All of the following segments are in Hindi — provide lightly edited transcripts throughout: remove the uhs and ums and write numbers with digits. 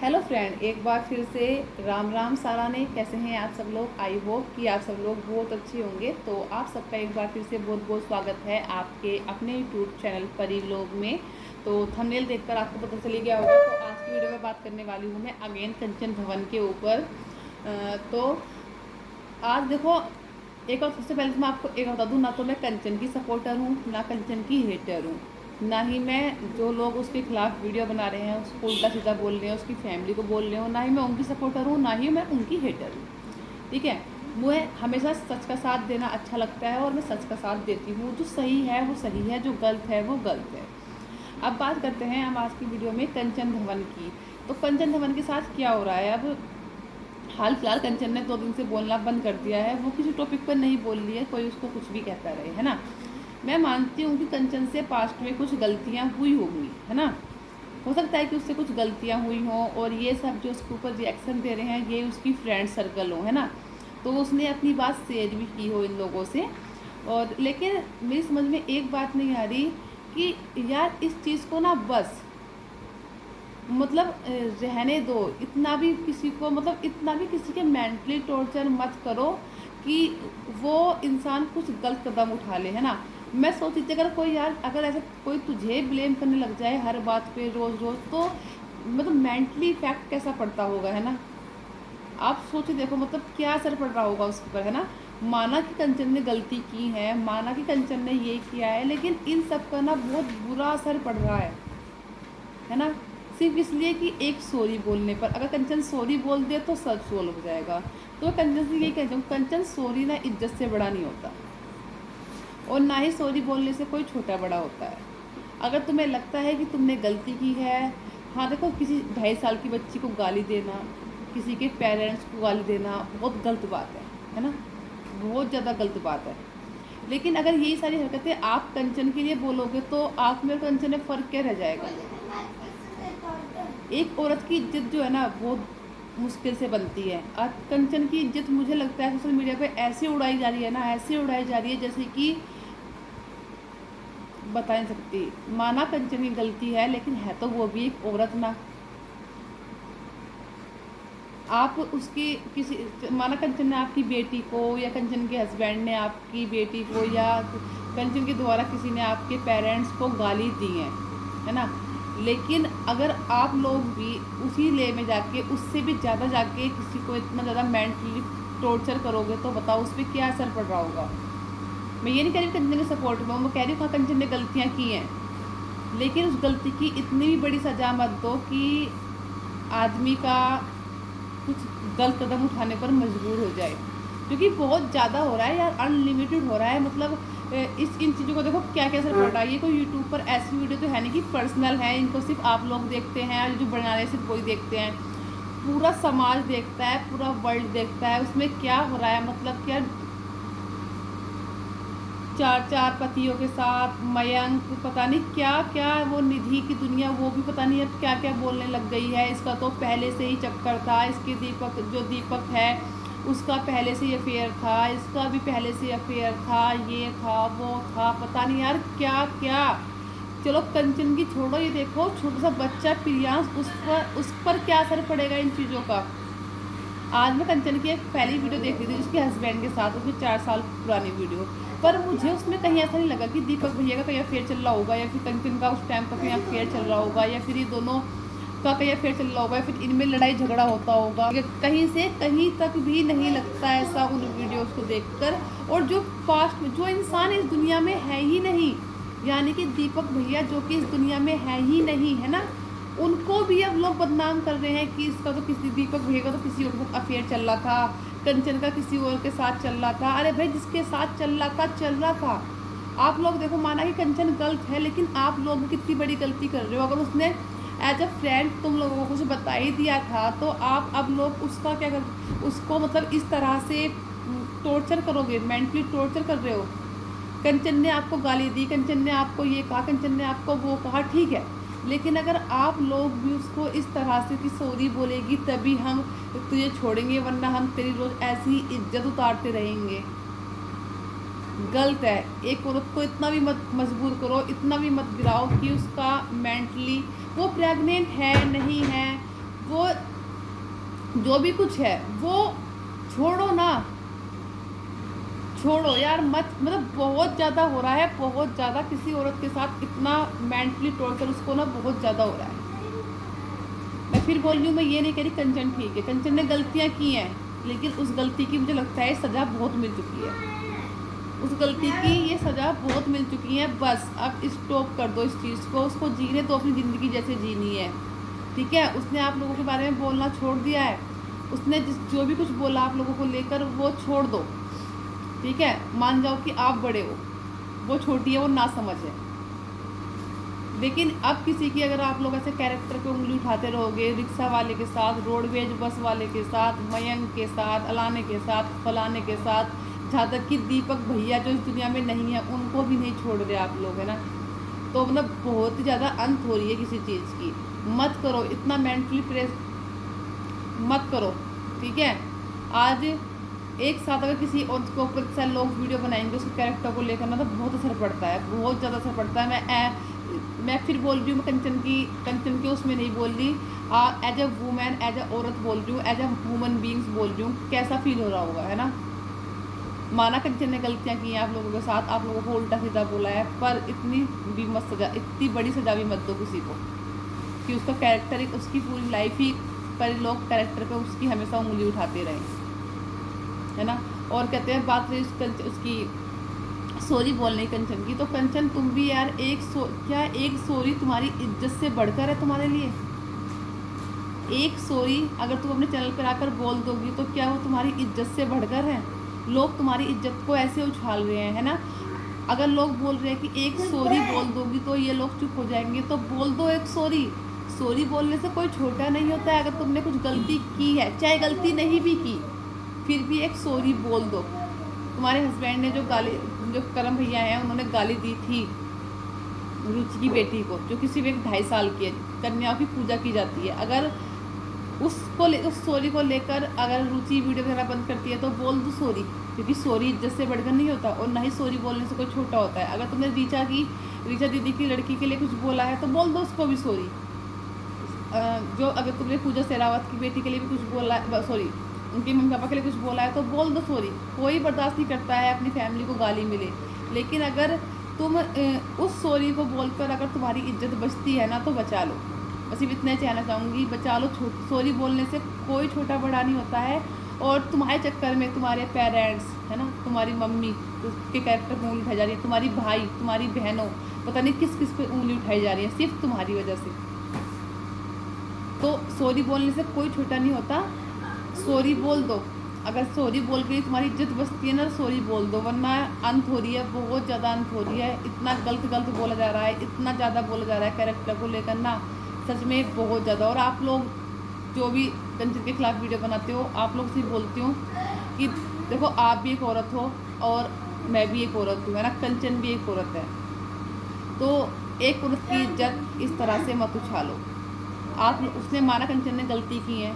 हेलो फ्रेंड, एक बार फिर से राम राम सारा ने। कैसे हैं आप सब लोग? आई होप कि आप सब लोग बहुत अच्छे होंगे। तो आप सबका एक बार फिर से बहुत बहुत स्वागत है आपके अपने यूट्यूब चैनल परी व्लॉग में। तो थंबनेल देखकर आपको पता चली गया होगा। तो आज की वीडियो में बात करने वाली हूँ मैं अगेन कंचन भवन के ऊपर। तो आज देखो, एक और सबसे पहले तो मैं आपको एक बता दूँ, ना तो मैं कंचन की सपोर्टर हूँ ना कंचन की हेटर हूँ, ना ही मैं जो लोग उसके खिलाफ वीडियो बना रहे हैं उसको उल्टा सीधा बोल रहे हैं, उसकी फैमिली को बोल रहे हो, ना ही मैं उनकी सपोर्टर हूँ ना ही मैं उनकी हेटर हूँ। ठीक है, मुझे हमेशा सच का साथ देना अच्छा लगता है और मैं सच का साथ देती हूँ। जो सही है वो सही है, जो गलत है वो गलत है। अब बात करते हैं हम आज की वीडियो में कंचन धवन की। तो कंचन धवन के साथ क्या हो रहा है अब? हाल फिलहाल कंचन ने 2 दिन से बोलना बंद कर दिया है। वो किसी टॉपिक पर नहीं बोल रही है, कोई उसको कुछ भी कहता रहे, है ना। मैं मानती हूँ कि कंचन से पास्ट में कुछ गलतियाँ हुई होंगी, है ना। हो सकता है कि उससे कुछ गलतियाँ हुई हों और ये सब जो उसके ऊपर रिएक्शन दे रहे हैं ये उसकी फ्रेंड सर्कल हो, है ना। तो उसने अपनी बात शेयर भी की हो इन लोगों से। और लेकिन मेरी समझ में एक बात नहीं आ रही कि यार इस चीज़ को ना बस मतलब रहने दो। इतना भी किसी को मतलब इतना भी किसी के मेंटली टॉर्चर मत करो कि वो इंसान कुछ गलत कदम उठा ले, है ना। मैं सोचती थी अगर कोई यार अगर ऐसा कोई तुझे ब्लेम करने लग जाए हर बात पे रोज़ रोज़, तो मतलब मेंटली इफेक्ट कैसा पड़ता होगा, है ना। आप सोचे देखो मतलब क्या असर पड़ रहा होगा उसके ऊपर, है ना। माना कि कंचन ने गलती की है, माना कि कंचन ने ये किया है, लेकिन इन सब का ना बहुत बुरा असर पड़ रहा है ना। सिर्फ इसलिए कि एक सॉरी बोलने पर, अगर कंचन सॉरी बोल दे तो सब सोल्व हो जाएगा। तो कंचन से यही कहती हूँ, कंचन सॉरी ना इज्जत से बड़ा नहीं होता और ना ही सॉरी बोलने से कोई छोटा बड़ा होता है। अगर तुम्हें लगता है कि तुमने गलती की है, हाँ देखो, किसी 2.5 साल की बच्ची को गाली देना, किसी के पेरेंट्स को गाली देना बहुत गलत बात है ना। बहुत ज़्यादा गलत बात है। लेकिन अगर यही सारी हरकतें आप कंचन के लिए बोलोगे तो आप में और कंचन में फ़र्क क्या रह जाएगा? एक औरत की इज्जत जो है ना बहुत मुश्किल से बनती है। और कंचन की इज्जत मुझे लगता है सोशल मीडिया पे ऐसे उड़ाई जा रही है ना, ऐसे उड़ाई जा रही है जैसे कि बता नहीं सकती। माना कंचन की गलती है लेकिन है तो वो भी एक औरत ना। आप उसकी किसी माना कंचन ने आपकी बेटी को या कंचन के हस्बैंड ने आपकी बेटी को या कंचन के द्वारा किसी ने आपके पेरेंट्स को गाली दी है ना। लेकिन अगर आप लोग भी उसी ले में जाके उससे भी ज़्यादा जाके किसी को इतना ज़्यादा मेंटली टॉर्चर करोगे तो बताओ उस पर क्या असर पड़ रहा होगा। मैं ये नहीं कह रही कंचन के सपोर्ट में, मैं कह रही हूँ हाँ कंचन ने गलतियाँ की हैं, लेकिन उस गलती की इतनी भी बड़ी सज़ा मत दो कि आदमी का कुछ गलत कदम उठाने पर मजबूर हो जाए। क्योंकि बहुत ज़्यादा हो रहा है यार, अनलिमिटेड हो रहा है। मतलब इस इन चीज़ों को देखो क्या क्या असर पड़ रहा है। ये कोई यूट्यूब पर ऐसी वीडियो तो है नहीं कि पर्सनल है, इनको सिर्फ आप लोग देखते हैं और जो बना रहे सिर्फ वही देखते हैं। पूरा समाज देखता है, पूरा वर्ल्ड देखता है उसमें क्या हो रहा है। मतलब क्या 4 4 पतियों के साथ मयंक पता नहीं क्या क्या, वो निधि की दुनिया वो भी पता नहीं अब क्या क्या बोलने लग गई है। इसका तो पहले से ही चक्कर था, इसके दीपक जो दीपक है उसका पहले से ही अफेयर था, इसका भी पहले से अफेयर था, ये था वो था, पता नहीं यार क्या क्या। चलो कंचन की छोड़ो, ये देखो छोटा सा बच्चा प्रियांश, उस पर क्या असर पड़ेगा इन चीज़ों का। आज मैं कंचन की एक पहली वीडियो देख रही थी उसके हस्बैंड के साथ, उसकी 4 साल पुरानी वीडियो। पर मुझे उसमें कहीं ऐसा नहीं लगा कि दीपक भैया का कहीं अफेयर चल रहा होगा या फिर कंचन का उस टाइम का कहीं अफेयर चल रहा होगा या फिर ये दोनों का कहीं अफेयर चल रहा होगा या फिर इनमें लड़ाई झगड़ा होता होगा। कहीं से कहीं तक भी नहीं लगता ऐसा उन वीडियोज़ को देखकर। और जो पास्ट में जो इंसान इस दुनिया में है ही नहीं, यानी कि दीपक भैया जो कि इस दुनिया में है ही नहीं, है ना, उनको भी अब लोग बदनाम कर रहे हैं कि इसका तो किसी दीपक भैया का तो किसी और के साथ अफेयर चल रहा था, कंचन का किसी और के साथ चल रहा था। अरे भाई जिसके साथ चल रहा था। आप लोग देखो, माना कि कंचन गलत है लेकिन आप लोग कितनी बड़ी गलती कर रहे हो। अगर उसने एज अ फ्रेंड तुम लोगों को कुछ बता ही दिया था तो आप अब लोग उसका क्या कर, उसको मतलब इस तरह से टॉर्चर करोगे, मेंटली टॉर्चर कर रहे हो। कंचन ने आपको गाली दी, कंचन ने आपको ये कहा, कंचन ने आपको वो कहा, ठीक है, लेकिन अगर आप लोग भी उसको इस तरह से कि सॉरी बोलेगी तभी हम तुझे छोड़ेंगे वरना हम तेरी रोज़ ऐसी इज्जत उतारते रहेंगे। गलत है। एक औरत को इतना भी मत मजबूर करो, इतना भी मत गिराओ कि उसका मेंटली वो प्रेग्नेंट है नहीं है, वो जो भी कुछ है वो छोड़ो ना, छोड़ो यार मत। मतलब बहुत ज़्यादा हो रहा है, बहुत ज़्यादा किसी औरत के साथ इतना मेंटली टॉर्चर उसको ना बहुत ज़्यादा हो रहा है। मैं फिर बोल रही हूँ, मैं ये नहीं कह रही कंचन ठीक है, कंचन ने गलतियाँ की हैं, लेकिन उस गलती की मुझे लगता है सज़ा बहुत मिल चुकी है। उस गलती की ये सज़ा बहुत मिल चुकी है। बस अब स्टॉप कर दो इस चीज़ को, उसको जीने दो अपनी ज़िंदगी जैसे जीनी है, ठीक है। उसने आप लोगों के बारे में बोलना छोड़ दिया है, उसने जो भी कुछ बोला आप लोगों को लेकर वो छोड़ दो, ठीक है। मान जाओ कि आप बड़े हो, वो छोटी है, वो ना समझ है। लेकिन अब किसी की अगर आप लोग ऐसे कैरेक्टर पे उंगली उठाते रहोगे, रिक्शा वाले के साथ, रोडवेज बस वाले के साथ, मयंक के साथ, अलाने के साथ, फलाने के साथ, जहाँ तक कि दीपक भैया जो इस दुनिया में नहीं है उनको भी नहीं छोड़ रहे आप लोग, है ना। तो मतलब बहुत ही ज़्यादा अंत हो रही है किसी चीज़ की। मत करो इतना मेंटली प्रेस, मत करो, ठीक है। आज एक साथ अगर किसी और के ऊपर से लोग वीडियो बनाएंगे उसके कैरेक्टर को लेकर ना, तो बहुत असर पड़ता है, बहुत ज़्यादा असर पड़ता है। मैं फिर बोल रही हूँ, मैं कंचन की उसमें नहीं बोल रही, as a woman, as a औरत बोल रही हूँ, एज ए ह्यूमन बींग्स बोल रही हूँ, कैसा फील हो रहा होगा, है ना। माना कंचन ने गलतियाँ की हैं आप लोगों के साथ, आप लोगों को उल्टा सीधा बोला है, पर इतनी भी मत सजा, इतनी बड़ी सजा भी मत दो किसी को कि उसका कैरेक्टर, उसकी पूरी लाइफ ही पर लोग कैरेक्टर पे उसकी हमेशा उंगली उठाते रहें, है ना। और कहते हैं बात रही उसकी सॉरी बोलने कंचन की, तो कंचन तुम भी यार क्या एक सॉरी तुम्हारी इज्जत से बढ़कर है तुम्हारे लिए? एक सॉरी अगर तुम अपने चैनल पर आकर बोल दोगी तो क्या वो तुम्हारी इज्जत से बढ़कर है? लोग तुम्हारी इज्जत को ऐसे उछाल रहे हैं, है ना। अगर लोग बोल रहे हैं कि एक सॉरी बोल दोगी तो ये लोग चुप हो जाएंगे, तो बोल दो एक सॉरी। सॉरी बोलने से कोई छोटा नहीं होता है। अगर तुमने कुछ गलती की है, चाहे गलती नहीं भी की, फिर भी एक सॉरी बोल दो। तुम्हारे हस्बैंड ने जो करम भैया हैं उन्होंने गाली दी थी रुचि की बेटी को, जो कि सिर्फ 2.5 साल की है, कन्याओं की पूजा की जाती है। अगर उस सॉरी को लेकर अगर रुचि वीडियो बनाना बंद करती है तो बोल दो सॉरी, क्योंकि सॉरी इज्जत से बढ़कर नहीं होता, और ना ही सॉरी बोलने से कोई छोटा होता है। अगर तुमने रीचा दीदी की लड़की के लिए कुछ बोला है तो बोल दो उसको भी सॉरी। जो अगर तुमने पूजा शेरावत की बेटी के लिए भी कुछ बोला है, सॉरी, उनके मम्मी पापा के लिए कुछ बोला है तो बोल दो सॉरी। कोई बर्दाश्त नहीं करता है अपनी फैमिली को गाली मिले, लेकिन अगर तुम उस सॉरी को बोलकर अगर तुम्हारी इज्जत बचती है ना तो बचा लो। बस सिर्फ इतना कहना चाहूँगी, बचा लो। सॉरी बोलने से कोई छोटा बड़ा नहीं होता है। और तुम्हारे चक्कर में तुम्हारे पेरेंट्स, है ना, तुम्हारी मम्मी उसके कैरेक्टर पर उंगली उठाई जा रही है, तुम्हारी भाई, तुम्हारी बहनों, पता नहीं किस किस पे उंगली उठाई जा रही है सिर्फ तुम्हारी वजह से। तो सॉरी बोलने से कोई छोटा नहीं होता, सॉरी बोल दो। अगर सॉरी बोल के तुम्हारी इज्जत बचती है ना, सॉरी बोल दो, वरना अंत हो रही है, बहुत ज़्यादा अंत हो रही है। इतना गलत बोला जा रहा है, इतना ज़्यादा बोला जा रहा है कैरेक्टर को लेकर ना, सच में बहुत ज़्यादा। और आप लोग जो भी कंचन के खिलाफ वीडियो बनाते हो, आप लोग से बोलती हूँ कि देखो आप भी एक औरत हो और मैं भी एक औरत हूँ, है ना, कंचन भी एक औरत है। तो एक औरत की इज्जत इस तरह से मत उछालो। उसने माना कंचन ने गलती की है,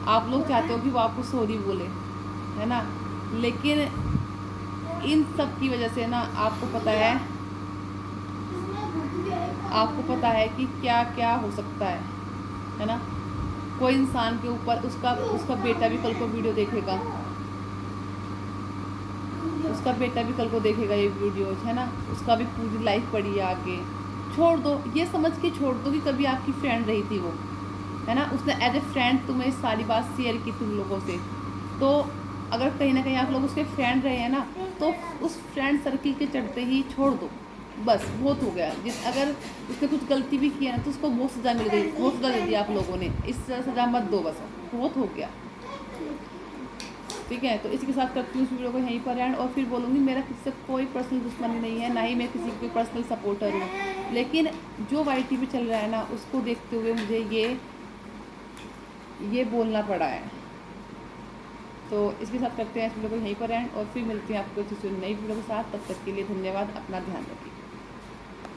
आप लोग चाहते हो कि वो आपको सॉरी बोले, है ना, लेकिन इन सब की वजह से ना आपको पता है कि क्या क्या हो सकता है ना। कोई इंसान के ऊपर उसका बेटा भी कल को वीडियो देखेगा, उसका बेटा भी कल को देखेगा ये वीडियोज, है ना, उसका भी पूरी लाइफ पड़ी है आगे। छोड़ दो, ये समझ के छोड़ दो कि कभी आपकी फ्रेंड रही थी वो, है ना, उसने एज ए फ्रेंड तुम्हें सारी बात शेयर की तुम लोगों से। तो अगर कहीं ना कहीं आप लोग उसके फ्रेंड रहे हैं ना, तो उस फ्रेंड सर्किल के चढ़ते ही छोड़ दो, बस बहुत हो गया। अगर उसने कुछ गलती भी की है ना तो उसको बहुत सज़ा मिल गई, बहुत सज़ा दे दी आप लोगों ने, इस सज़ा मत दो, बस बहुत हो गया, ठीक है। तो इसके साथ करती हूँ इस वीडियो को यहीं पर एंड, और फिर बोलूँगी मेरा किसी से कोई पर्सनल दुश्मनी नहीं है, ना ही मैं किसी की पर्सनल सपोर्टर हूँ, लेकिन जो YT पे चल रहा है ना उसको देखते हुए मुझे ये बोलना पड़ा है। तो इसके साथ करते हैं इस वीडियो को यहीं पर एंड, और फिर मिलते हैं आपको किसी नई वीडियो के साथ। तब तक के लिए धन्यवाद, अपना ध्यान रखिए।